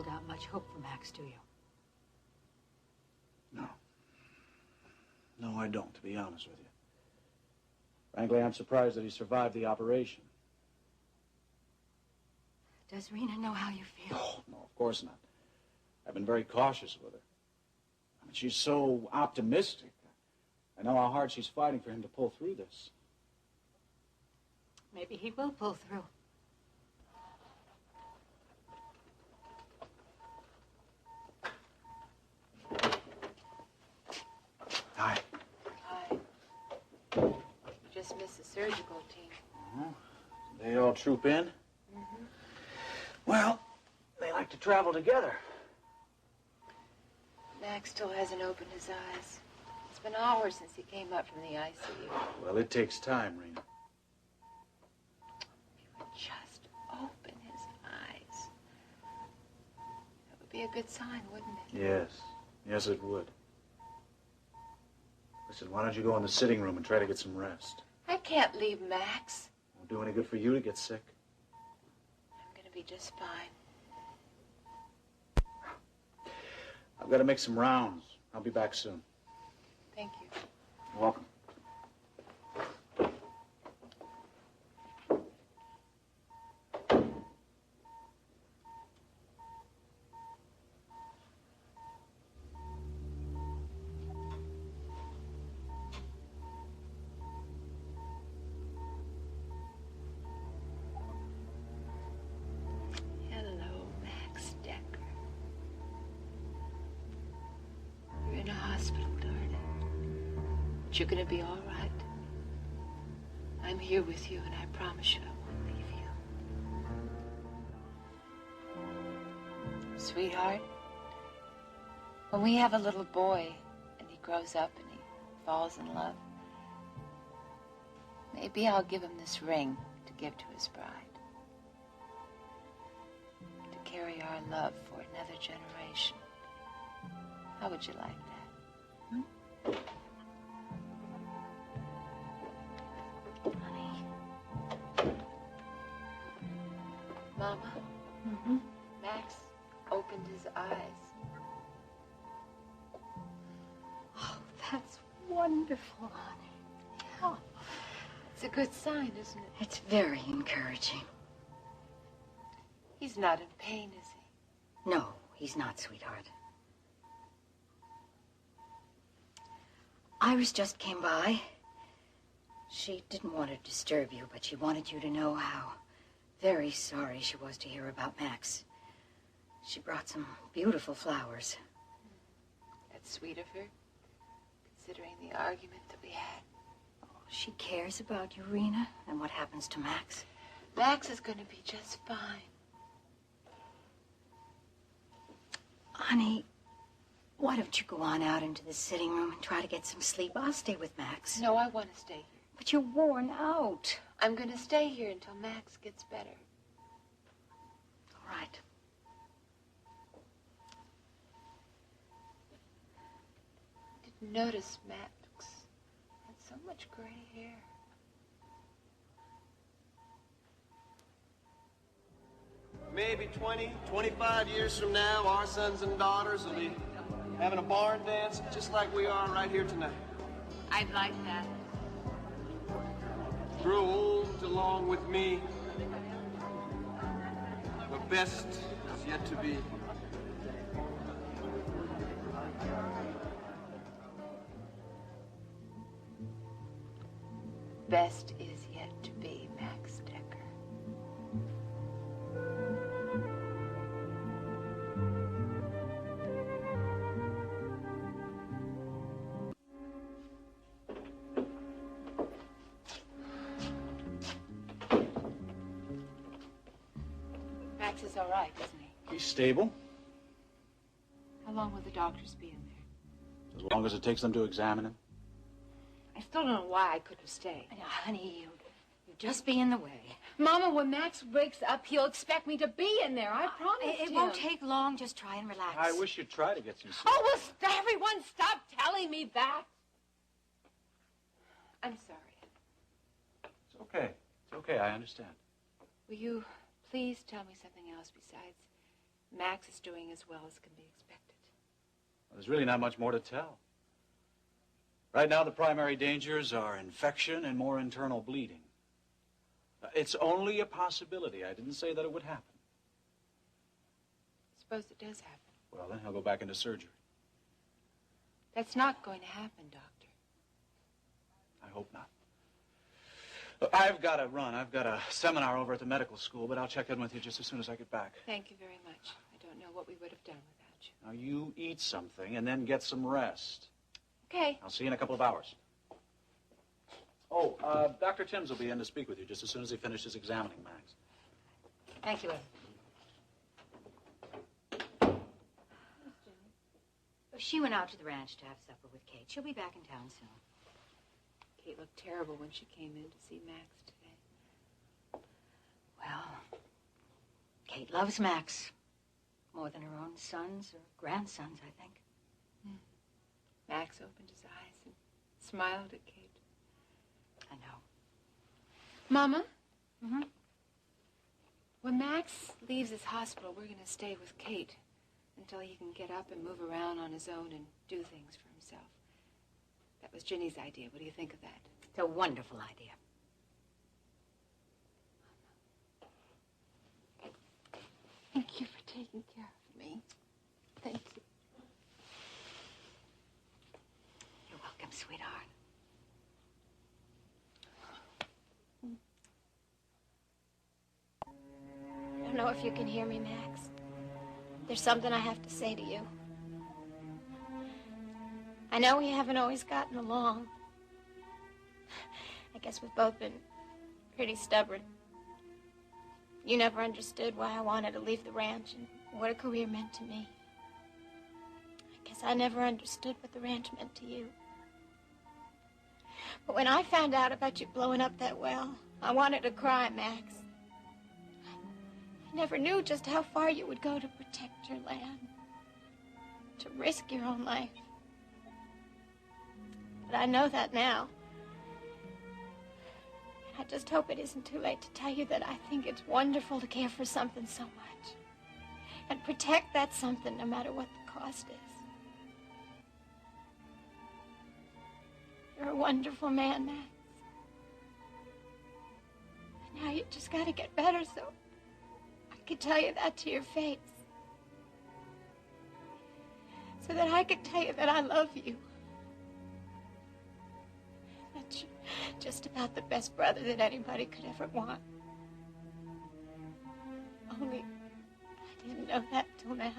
hold out much hope for Max, do you? No. No, I don't, to be honest with you. Frankly, I'm surprised that he survived the operation. Does Reena know how you feel? Oh, no, of course not. I've been very cautious with her. I mean, she's so optimistic. I know how hard she's fighting for him to pull through this. Maybe he will pull through. Hi. Hi. You just missed the surgical team. They all troop in? Mm-hmm. Well, they like to travel together. Max still hasn't opened his eyes. It's been hours since he came up from the ICU. Well, it takes time, Reena. If he would just open his eyes. That would be a good sign, wouldn't it? Yes. Yes, it would. Listen, why don't you go in the sitting room and try to get some rest? I can't leave Max. Won't do any good for you to get sick. I'm gonna be just fine. I've got to make some rounds. I'll be back soon. Thank you. You're welcome. Hello, Max Dekker. You're in a hospital, darling. But you're gonna be all right. I'm here with you, and I promise you I won't leave you. Sweetheart, when we have a little boy and he grows up and he falls in love, maybe I'll give him this ring to give to his bride. To carry our love for another generation. How would you like that? Honey. Mama? Mm-hmm. Max opened his eyes. Oh, that's wonderful, honey. Oh, It's a good sign, isn't it? it's very encouraging. He's not in pain, is he? No, he's not, sweetheart. Iris just came by. She didn't want to disturb you, but she wanted you to know how very sorry she was to hear about Max. She brought some beautiful flowers. That's sweet of her, considering the argument that we had. She cares about you, Reena, and what happens to Max. Max is going to be just fine. Honey, why don't you go on out into the sitting room and try to get some sleep? I'll stay with Max. No, I want to stay here. But you're worn out. I'm going to stay here until Max gets better. All right. Didn't notice Max had so much gray hair. Maybe 20, 25 years from now, our sons and daughters will be having a barn dance just like we are right here tonight. I'd like that. Grow old along with me. The best is yet to be. Best is yet to be, Max Dekker. Max is all right, isn't he? He's stable, How long will the doctors be in there? as long as it takes them to examine him. I still don't know why I couldn't stay. Honey, you just be in the way. Mama, when Max wakes up, he'll expect me to be in there. I promised It him. won't take long. Just try and relax. I wish you'd try to get some sleep. Oh, will everyone stop telling me that? I'm sorry. It's okay. It's okay, I understand. Will you please tell me something else besides Max is doing as well as can be expected. Well, there's really not much more to tell. Right now, the primary dangers are infection and more internal bleeding. It's only a possibility. I didn't say that it would happen. Suppose it does happen. Well, then he'll go back into surgery. That's not going to happen, Doctor. I hope not. I've got to run. I've got a seminar over at the medical school, but I'll check in with you just as soon as I get back. Thank you very much. I don't know what we would have done without you. Now, you eat something and then get some rest. Okay. I'll see you in a couple of hours. Oh, Dr. Timms will be in to speak with you just as soon as he finishes examining Max. Thank you, Ed. She went out to the ranch to have supper with Kate. She'll be back in town soon. Kate looked terrible when she came in to see Max today. Well, Kate loves Max more than her own sons or grandsons, I think. Max opened his eyes and smiled at Kate. I know. Mama? Mm-hmm. When Max leaves his hospital, we're going to stay with Kate until he can get up and move around on his own and do things for himself. That was Ginny's idea. What do you think of that? It's a wonderful idea. Thank you for taking care of me. Thank you. You're welcome, sweetheart. I don't know if you can hear me, Max. There's something I have to say to you. I know we haven't always gotten along. I guess we've both been pretty stubborn. You never understood why I wanted to leave the ranch and what a career meant to me. I guess I never understood what the ranch meant to you. But when I found out about you blowing up that well, I wanted to cry, Max. I never knew just how far you would go to protect your land, to risk your own life. But I know that now. And I just hope it isn't too late to tell you that I think it's wonderful to care for something so much and protect that something no matter what the cost is. You're a wonderful man, Max. And now you just gotta get better so I can tell you that to your face. So that I can tell you that I love you. That you're just about the best brother that anybody could ever want. Only I didn't know that till now.